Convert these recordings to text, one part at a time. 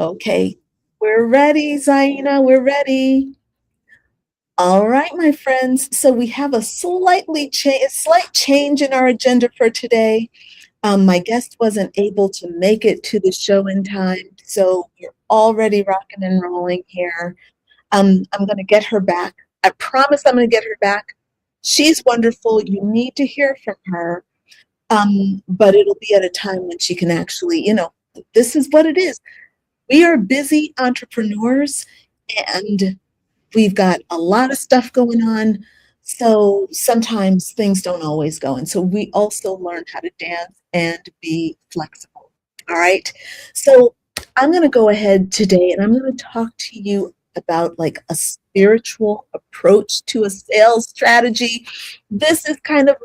Okay, we're ready, Zaina, we're ready. All right, my friends. So we have a slight change in our agenda for today. My guest wasn't able to make it to the show in time, so we're already rocking and rolling here. I'm going to get her back. I promise I'm going to get her back. She's wonderful. You need to hear from her, but it'll be at a time when she can actually, this is what it is. We are busy entrepreneurs, and we've got a lot of stuff going on. So sometimes things don't always go. And so we also learn how to dance and be flexible. All right. So I'm going to go ahead today and I'm going to talk to you about like a spiritual approach to a sales strategy. This is kind of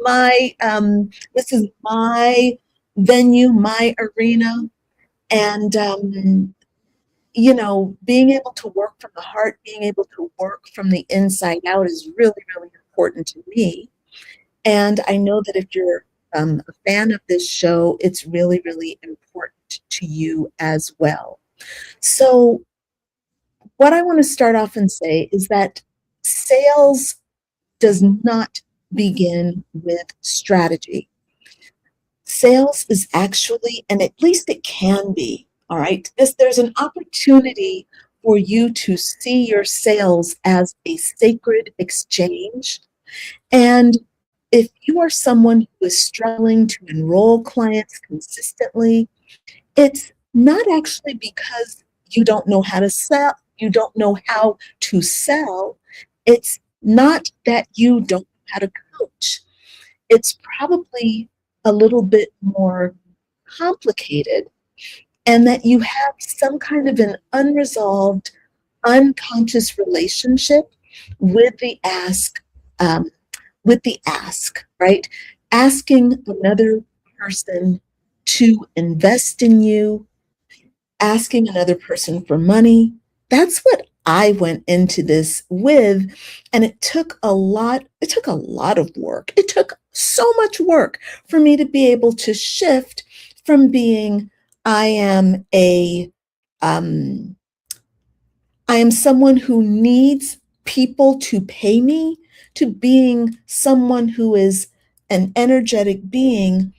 this is my venue, my arena. And being able to work from the heart, being able to work from the inside out is really, really important to me. And I know that if you're a fan of this show, it's really, really important to you as well. So, what I want to start off and say is that sales does not begin with strategy. Sales is actually, and at least it can be, all right, there's an opportunity for you to see your sales as a sacred exchange. And if you are someone who is struggling to enroll clients consistently, it's not actually because you don't know how to sell, you don't know how to sell. It's not that you don't know how to coach. It's probably a little bit more complicated, and that you have some kind of an unresolved, unconscious relationship with the ask, right? Asking another person to invest in you, asking another person for money. That's what I went into this with. And it took a lot of work. It took so much work for me to be able to shift from being, I am a, um, I am someone who needs people to pay me, to being someone who is an energetic being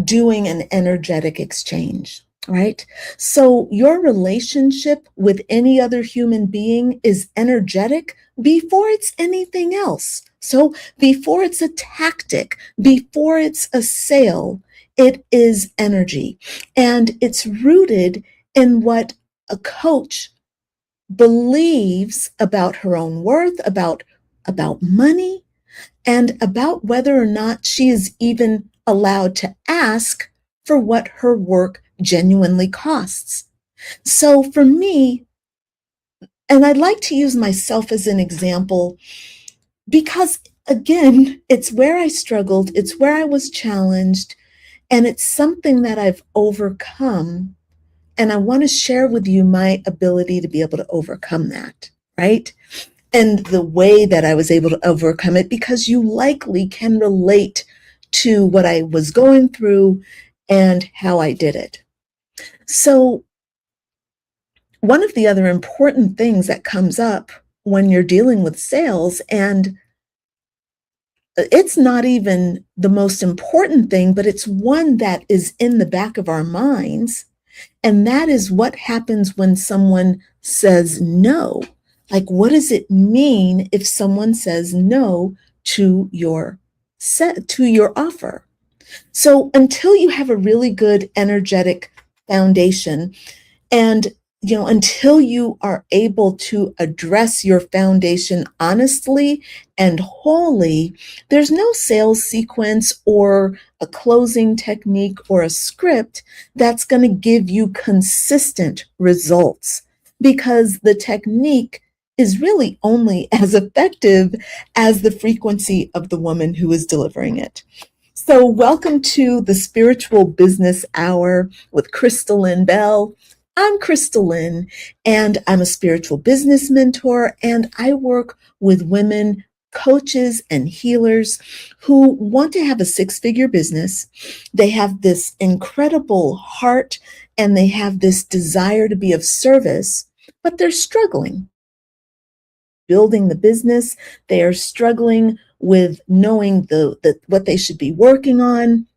doing an energetic exchange, right? So your relationship with any other human being is energetic before it's anything else. So before it's a tactic, before it's a sale, it is energy. And it's rooted in what a coach believes about her own worth, about money, and about whether or not she is even allowed to ask for what her work genuinely costs. So for me, and I'd like to use myself as an example because, again, it's where I struggled, it's where I was challenged, and it's something that I've overcome. And I want to share with you my ability to be able to overcome that, right? And the way that I was able to overcome it, because you likely can relate to what I was going through and how I did it. So, one of the other important things that comes up when you're dealing with sales, and it's not even the most important thing, but it's one that is in the back of our minds, and that is what happens when someone says no. Like, what does it mean if someone says no to your offer? So until you have a really good energetic foundation, and until you are able to address your foundation honestly and wholly, there's no sales sequence or a closing technique or a script that's going to give you consistent results, because the technique is really only as effective as the frequency of the woman who is delivering it. So welcome to the Spiritual Business Hour with Crystal Lynn Bell. I'm Crystal Lynn, and I'm a spiritual business mentor, and I work with women coaches and healers who want to have a six-figure business. They have this incredible heart and they have this desire to be of service, but they're struggling building the business. They are struggling with knowing what they should be working on.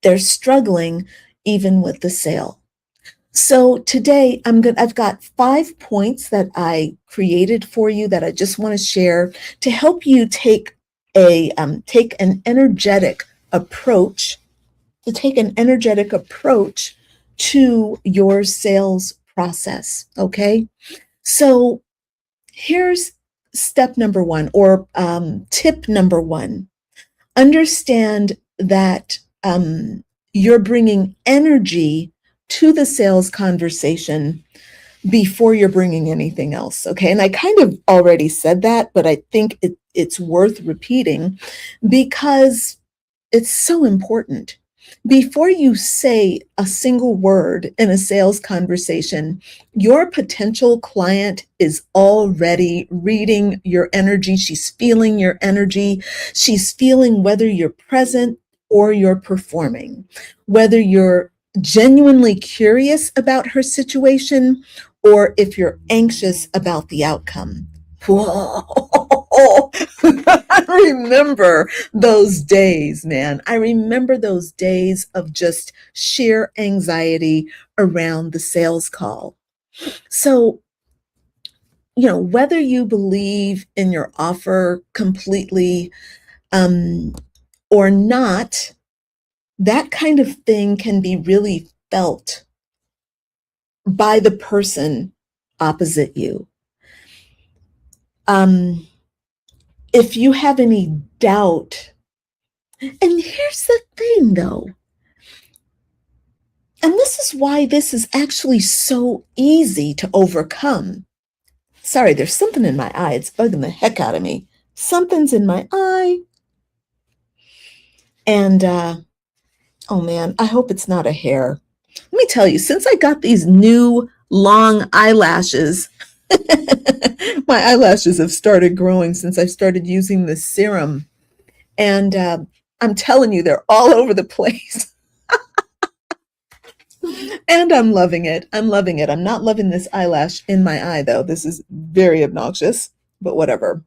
They're struggling even with the sale. So today I've got 5 points that I created for you that I just want to share to help you take an energetic approach to your sales process. Okay. So here's step number one, or tip number one. Understand that you're bringing energy to the sales conversation before you're bringing anything else. Okay. And I kind of already said that, but I think it's worth repeating because it's so important. Before you say a single word in a sales conversation, your potential client is already reading your energy. She's feeling your energy. She's feeling whether you're present or you're performing, whether you're genuinely curious about her situation or if you're anxious about the outcome. Whoa. I remember those days, man. I remember those days of just sheer anxiety around the sales call. So, whether you believe in your offer completely or not, that kind of thing can be really felt by the person opposite you. If you have any doubt, and here's the thing though, and this is why this is actually so easy to overcome. Sorry, there's something in my eye. It's bugging the heck out of me. Something's in my eye. And, oh man, I hope it's not a hair. Let me tell you, since I got these new long eyelashes, my eyelashes have started growing since I started using this serum. And I'm telling you, they're all over the place. And I'm loving it. I'm loving it. I'm not loving this eyelash in my eye, though. This is very obnoxious, but whatever.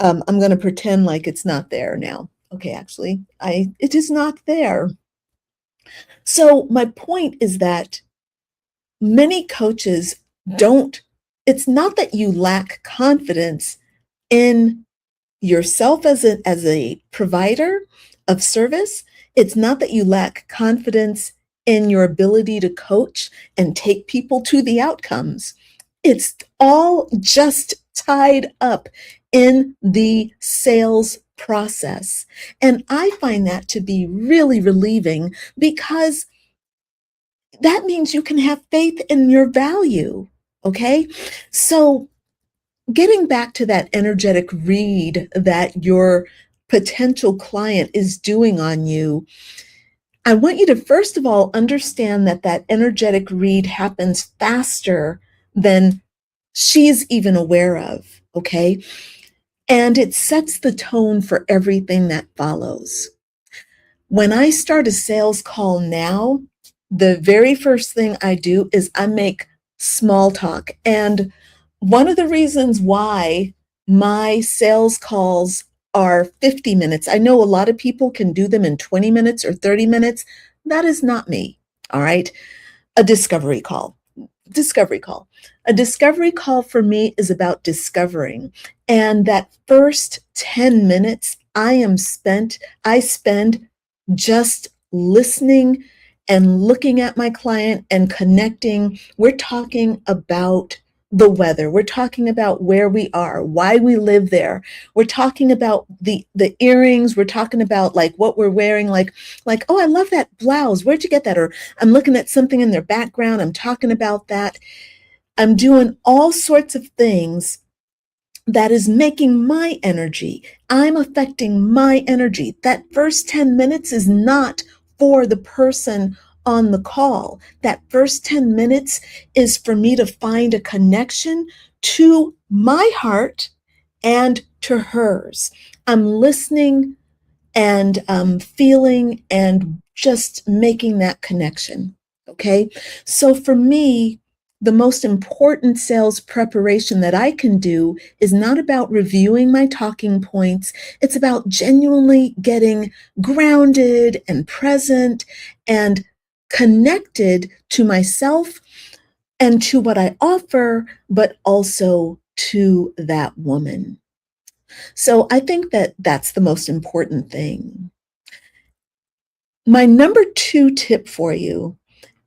I'm going to pretend like it's not there now. Okay, actually, it is not there. So my point is that many coaches it's not that you lack confidence in yourself as a provider of service. It's not that you lack confidence in your ability to coach and take people to the outcomes. It's all just tied up in the sales process. And I find that to be really relieving because that means you can have faith in your value. Okay. So getting back to that energetic read that your potential client is doing on you, I want you to first of all understand that energetic read happens faster than she's even aware of, okay? And it sets the tone for everything that follows. When I start a sales call now, the very first thing I do is I make small talk. And one of the reasons why my sales calls are 50 minutes, I know a lot of people can do them in 20 minutes or 30 minutes. That is not me. All right. A discovery call. A discovery call for me is about discovering. And that first 10 minutes I spend just listening and looking at my client and connecting. We're talking about the weather. We're talking about where we are, why we live there. We're talking about the earrings. We're talking about like what we're wearing, like, oh, I love that blouse. Where'd you get that? Or I'm looking at something in their background. I'm talking about that. I'm doing all sorts of things that is making my energy. I'm affecting my energy. That first 10 minutes is not for the person on the call. That first 10 minutes is for me to find a connection to my heart and to hers. I'm listening and feeling and just making that connection. Okay. So for me, the most important sales preparation that I can do is not about reviewing my talking points. It's about genuinely getting grounded and present and connected to myself and to what I offer, but also to that woman. So I think that that's the most important thing. My number 2 tip for you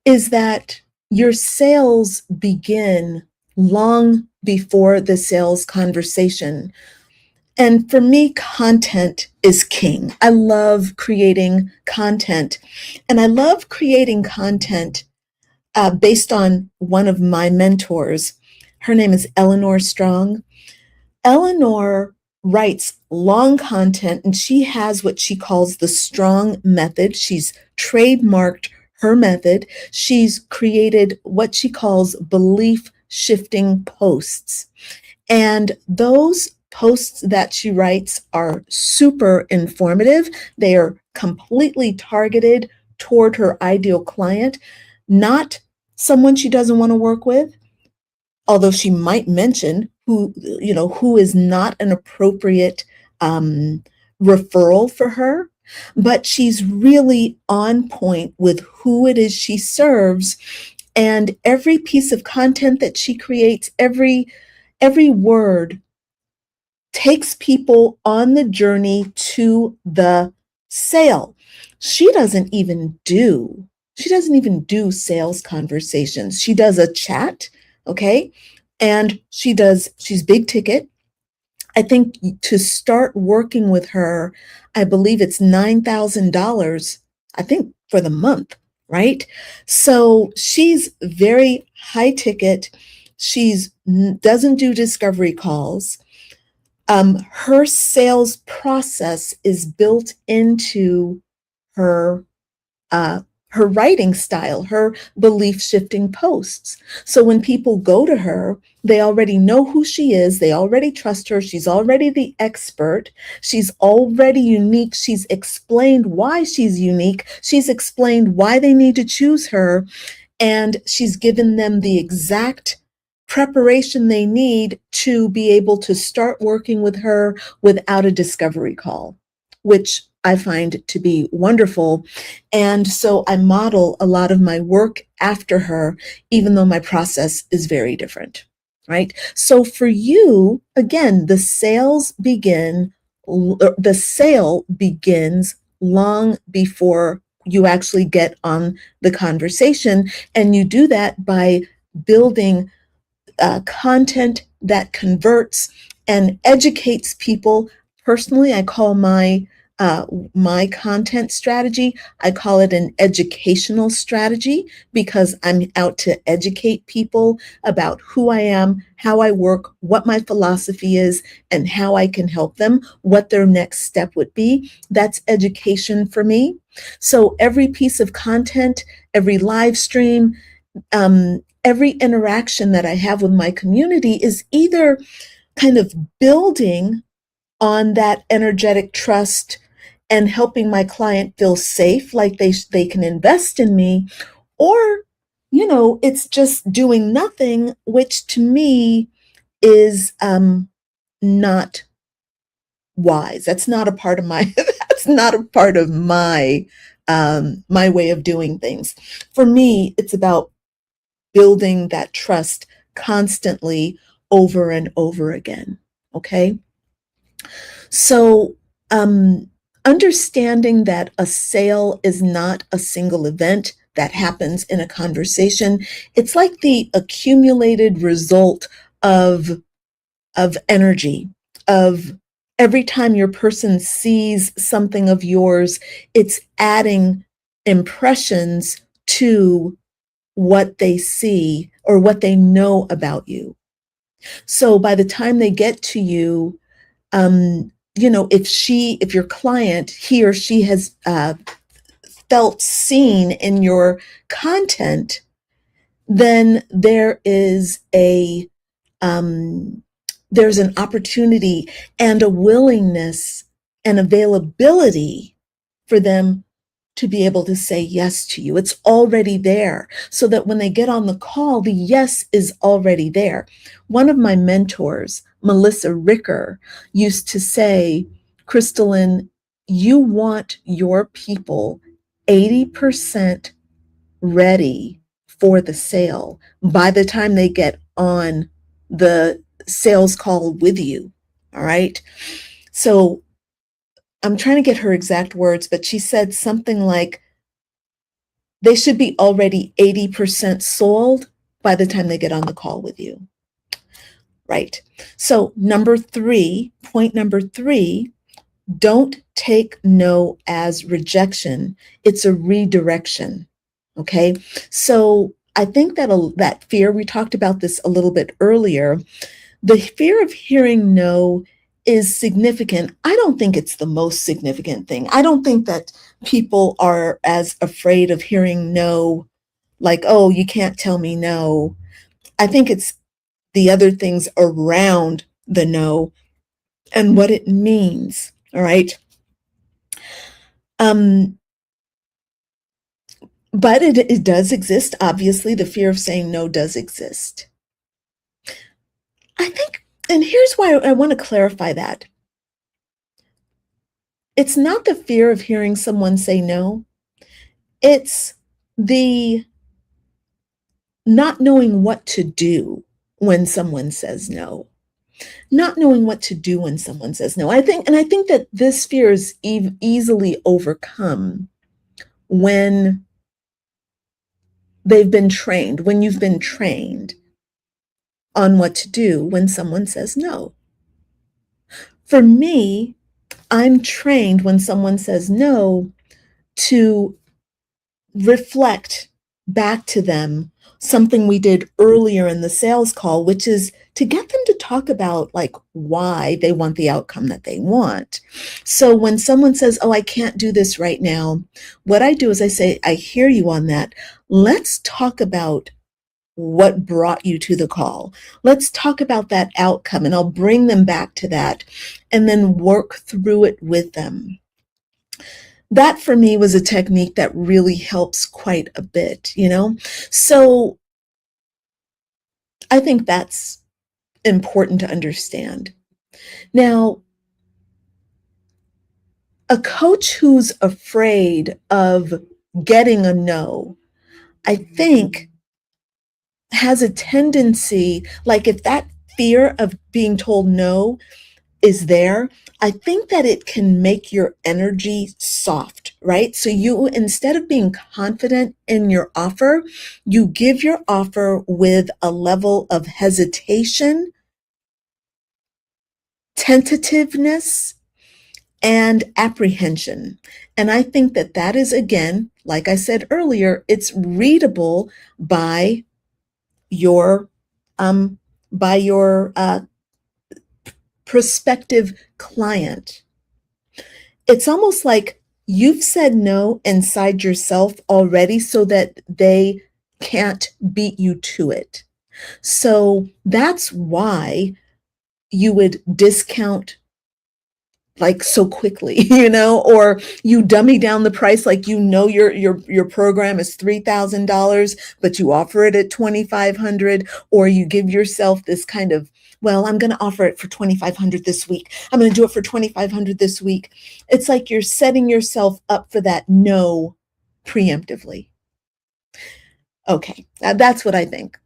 is that your sales begin long before the sales conversation. And for me, content is king. I love creating content. And I love creating content based on one of my mentors. Her name is Eleanor Strong. Eleanor writes long content and she has what she calls the strong method. She's trademarked her method. She's created what she calls belief shifting posts. And those posts that she writes are super informative. They are completely targeted toward her ideal client, not someone she doesn't want to work with, although she might mention who is not an appropriate referral for her, but she's really on point with who it is she serves. And every piece of content that she creates, every word takes people on the journey to the sale. She doesn't even do sales conversations. She does a chat, okay? And she's big ticket. I think to start working with her, I believe it's $9,000, I think for the month, right? So she's very high ticket. She's doesn't do discovery calls. Her sales process is built into her uh, her writing style, her belief shifting posts. So when people go to her, they already know who she is. They already trust her. She's already the expert. She's already unique. She's explained why she's unique. She's explained why they need to choose her. And she's given them the exact preparation they need to be able to start working with her without a discovery call, which I find to be wonderful. And so I model a lot of my work after her, even though my process is very different, right? So for you, again, the sale begins long before you actually get on the conversation. And you do that by building content that converts and educates people. Personally, I call my content strategy, I call it an educational strategy because I'm out to educate people about who I am, how I work, what my philosophy is, and how I can help them, what their next step would be. That's education for me. So every piece of content, every live stream, every interaction that I have with my community is either kind of building on that energetic trust and helping my client feel safe, like they can invest in me, or it's just doing nothing, which to me is not wise. That's not a part of my that's not a part of my way of doing things. For me, it's about building that trust constantly over and over again. Okay. So, understanding that a sale is not a single event that happens in a conversation, it's like the accumulated result of energy, of every time your person sees something of yours, it's adding impressions to what they see or what they know about you. So by the time they get to you, if your client, he or she has felt seen in your content, then there is a there's an opportunity and a willingness and availability for them to be able to say yes to you. It's already there, so that when they get on the call, the yes is already there. One of my mentors, Melissa Ricker, used to say, Crystalline, you want your people 80% ready for the sale by the time they get on the sales call with you. All right. So I'm trying to get her exact words, but she said something like, they should be already 80% sold by the time they get on the call with you. Right. So point number three, don't take no as rejection. It's a redirection. Okay. So I think that fear, we talked about this a little bit earlier, the fear of hearing no is significant. I don't think it's the most significant thing. I don't think that people are as afraid of hearing no, like, oh, you can't tell me no. I think it's the other things around the no and what it means. All right. But it does exist. Obviously, the fear of saying no does exist. I think, and here's why I want to clarify that. It's not the fear of hearing someone say no. It's the not knowing what to do when someone says no. Not knowing what to do when someone says no. I think that this fear is easily overcome when they've been trained, when you've been trained on what to do when someone says no. For me, I'm trained when someone says no to reflect back to them something we did earlier in the sales call, which is to get them to talk about like why they want the outcome that they want. So when someone says, oh, I can't do this right now, what I do is I say, I hear you on that. Let's talk about what brought you to the call. Let's talk about that outcome, and I'll bring them back to that and then work through it with them. That for me was a technique that really helps quite a bit, So I think that's important to understand. Now, a coach who's afraid of getting a no, I think has a tendency, like if that fear of being told no is there, I think that it can make your energy soft, right? So you, instead of being confident in your offer, you give your offer with a level of hesitation, tentativeness, and apprehension. And I think that that is, again, like I said earlier, it's readable by your prospective client. It's almost like you've said no inside yourself already so that they can't beat you to it. So that's why you would discount like so quickly, or you dummy down the price, like your program is $3,000, but you offer it at $2,500, or you give yourself this kind of, well, I'm going to offer it for $2,500 this week. I'm going to do it for $2,500 this week. It's like you're setting yourself up for that no preemptively. Okay, that's what I think.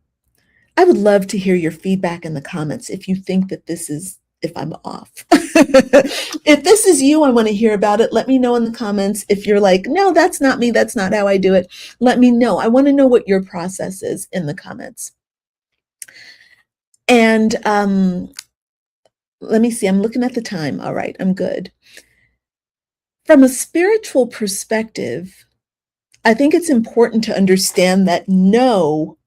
I would love to hear your feedback in the comments if you think that if I'm off. If this is you, I want to hear about it. Let me know in the comments. If you're like, no, that's not me, that's not how I do it, let me know. I want to know what your process is in the comments. And let me see, I'm looking at the time. All right, I'm good. From a spiritual perspective, I think it's important to understand that no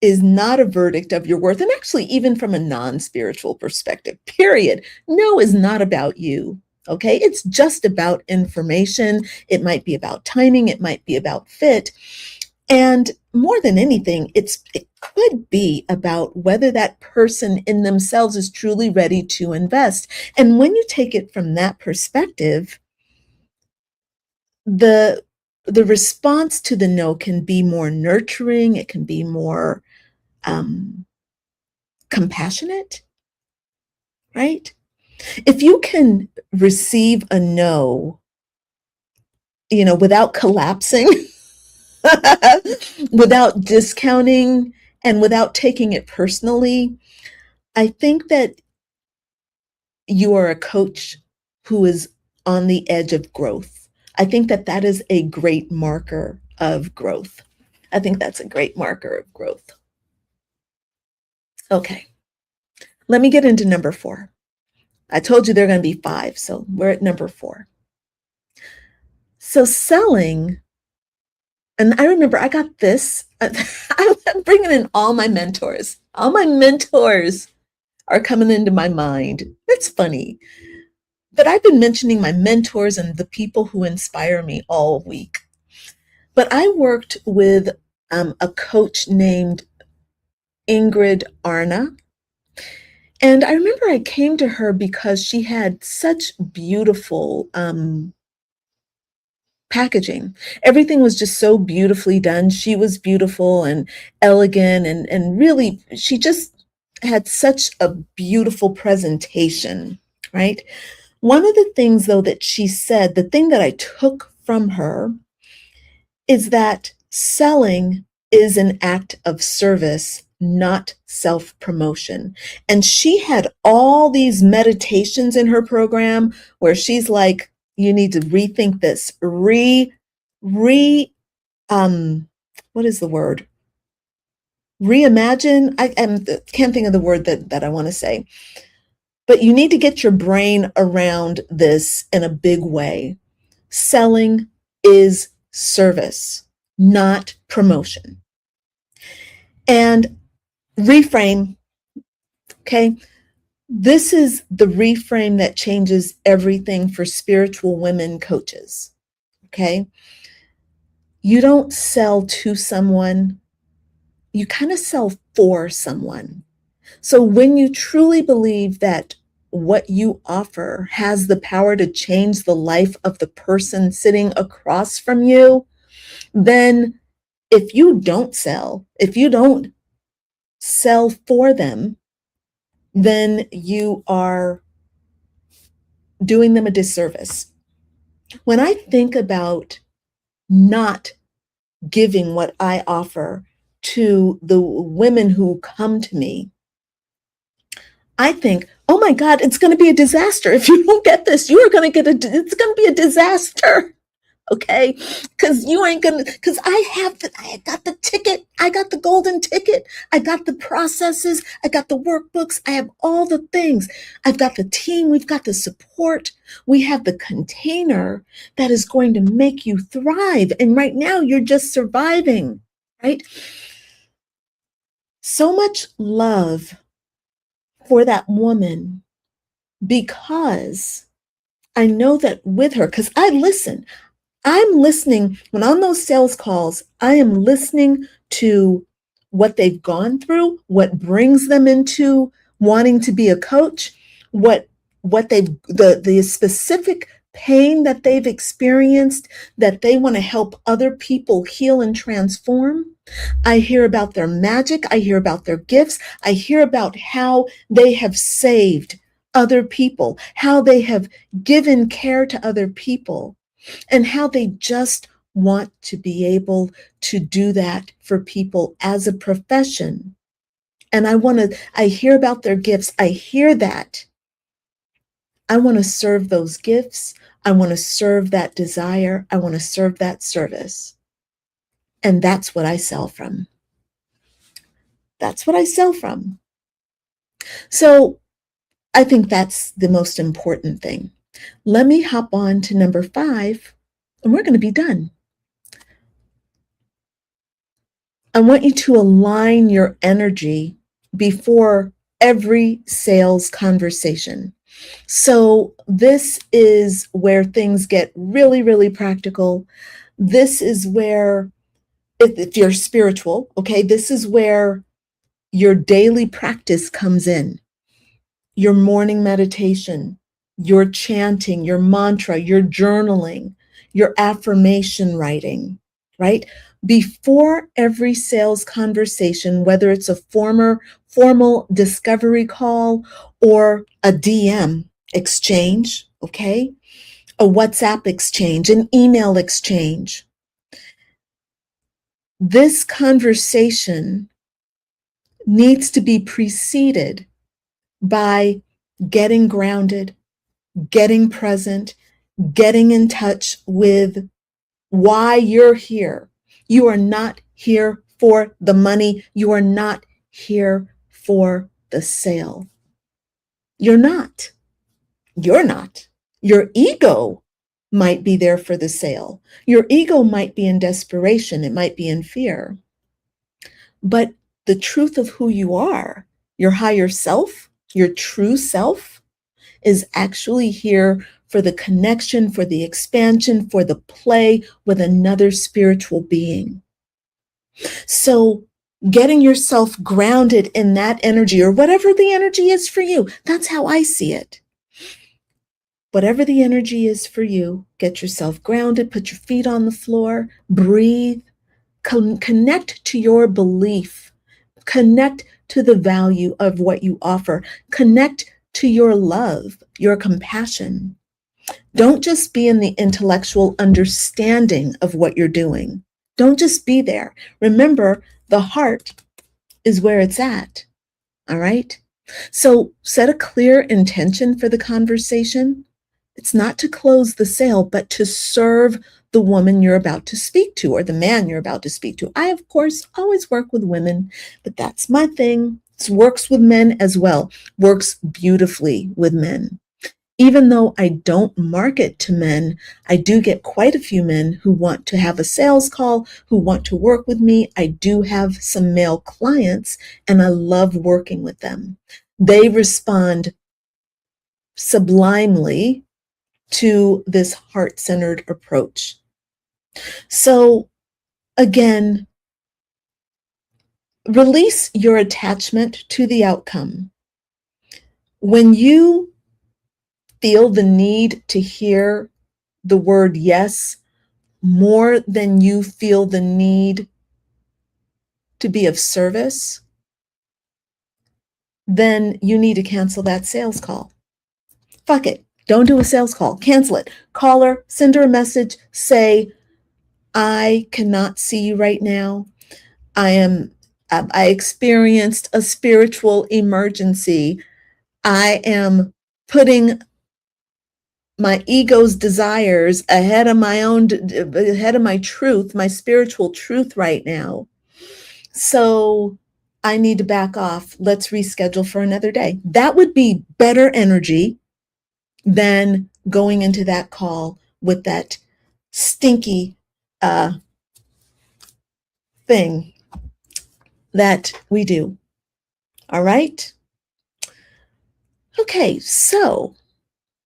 is not a verdict of your worth. And actually, even from a non-spiritual perspective, period, no is not about you. Okay. It's just about information. It might be about timing. It might be about fit. And more than anything, it could be about whether that person in themselves is truly ready to invest. And when you take it from that perspective, the the response to the no can be more nurturing, it can be more um, compassionate, right? If you can receive a no, without collapsing, without discounting, and without taking it personally, I think that you are a coach who is on the edge of growth. I think that that is a great marker of growth. I think that's a great marker of growth. Okay, let me get into number 4. I told you there are going to be 5, so we're at number 4. So selling, and I remember I got this. I'm bringing in all my mentors. All my mentors are coming into my mind. It's funny. But I've been mentioning my mentors and the people who inspire me all week. But I worked with a coach named Ingrid Arna. And I remember I came to her because she had such beautiful packaging. Everything was just so beautifully done. She was beautiful and elegant, and really, she just had such a beautiful presentation, right? One of the things, though, that she said, the thing that I took from her is that selling is an act of service, not self-promotion. And she had all these meditations in her program where she's like, you need to rethink this, what is the word? Reimagine. I can't think of the word that I want to say, but you need to get your brain around this in a big way. Selling is service, not promotion. And reframe, okay? This is the reframe that changes everything for spiritual women coaches, okay? You don't sell to someone, you kind of sell for someone. So when you truly believe that what you offer has the power to change the life of the person sitting across from you, then if you don't sell for them, then you are doing them a disservice. When I think about not giving what I offer to the women who come to me, I think, oh my God, it's going to be a disaster. If you don't get this, you are going to it's going to be a disaster. Okay. Cause you ain't gonna, cause I got the ticket. I got the golden ticket. I got the processes. I got the workbooks. I have all the things. I've got the team. We've got the support. We have the container that is going to make you thrive. And right now you're just surviving, right? So much love for that woman, because I know that with her, because I'm listening when on those sales calls, I am listening to what they've gone through, what brings them into wanting to be a coach, what the specific pain that they've experienced that they want to help other people heal and transform. I hear about their magic. I hear about their gifts. I hear about how they have saved other people, how they have given care to other people, and how they just want to be able to do that for people as a profession. And I hear about their gifts. I hear that. I want to serve those gifts. I want to serve that desire. I want to serve that service. And that's what I sell from. That's what I sell from. So I think that's the most important thing. Let me hop on to number 5, and we're going to be done. I want you to align your energy before every sales conversation. So this is where things get really, really practical. This is where if you're spiritual, okay, this is where your daily practice comes in. Your morning meditation, your chanting, your mantra, your journaling, your affirmation writing, right? Before every sales conversation, whether it's a formal discovery call or a DM exchange, okay? A WhatsApp exchange, an email exchange. This conversation needs to be preceded by getting grounded, getting present, getting in touch with why you're here. You are not here for the money. You are not here for the sale. You're not. You're not. Your ego might be there for the sale. Your ego might be in desperation. It might be in fear. But the truth of who you are, your higher self, your true self, is actually here for the connection, for the expansion, for the play with another spiritual being. So getting yourself grounded in that energy, or whatever the energy is for you, that's how I see it. Whatever the energy is for you, get yourself grounded, put your feet on the floor, breathe, connect to your belief, connect to the value of what you offer, connect to your love, your compassion. Don't just be in the intellectual understanding of what you're doing. Don't just be there. Remember, the heart is where it's at. All right? So set a clear intention for the conversation. It's not to close the sale, but to serve the woman you're about to speak to or the man you're about to speak to. I, of course, always work with women, but that's my thing. It works with men as well, works beautifully with men. Even though I don't market to men, I do get quite a few men who want to have a sales call, who want to work with me. I do have some male clients, and I love working with them. They respond sublimely to this heart-centered approach. So again, release your attachment to the outcome. When you feel the need to hear the word yes more than you feel the need to be of service, then you need to cancel that sales call. Fuck it. Don't do a sales call. Cancel it. Call her, send her a message, say, I cannot see you right now. I experienced a spiritual emergency. I am putting my ego's desires ahead of my truth, my spiritual truth right now. So I need to back off. Let's reschedule for another day. That would be better energy than going into that call with that stinky thing that we do. All right? Okay, so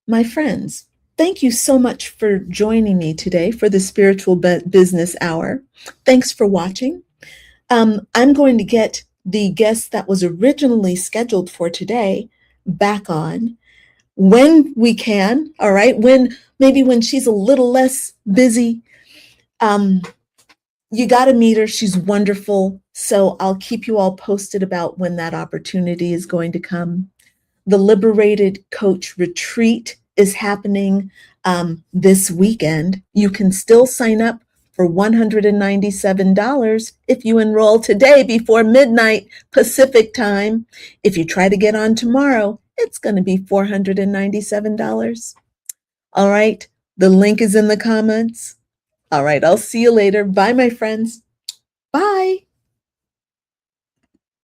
my friends, thank you so much for joining me today for the Spiritual Business Hour. Thanks for watching. I'm going to get the guest that was originally scheduled for today back on when we can, all right? Maybe when she's a little less busy. You got to meet her. She's wonderful. So I'll keep you all posted about when that opportunity is going to come. The Liberated Coach Retreat is happening this weekend. You can still sign up for $197 if you enroll today before midnight Pacific time. If you try to get on tomorrow, it's going to be $497. All right. The link is in the comments. All right. I'll see you later. Bye, my friends. Bye.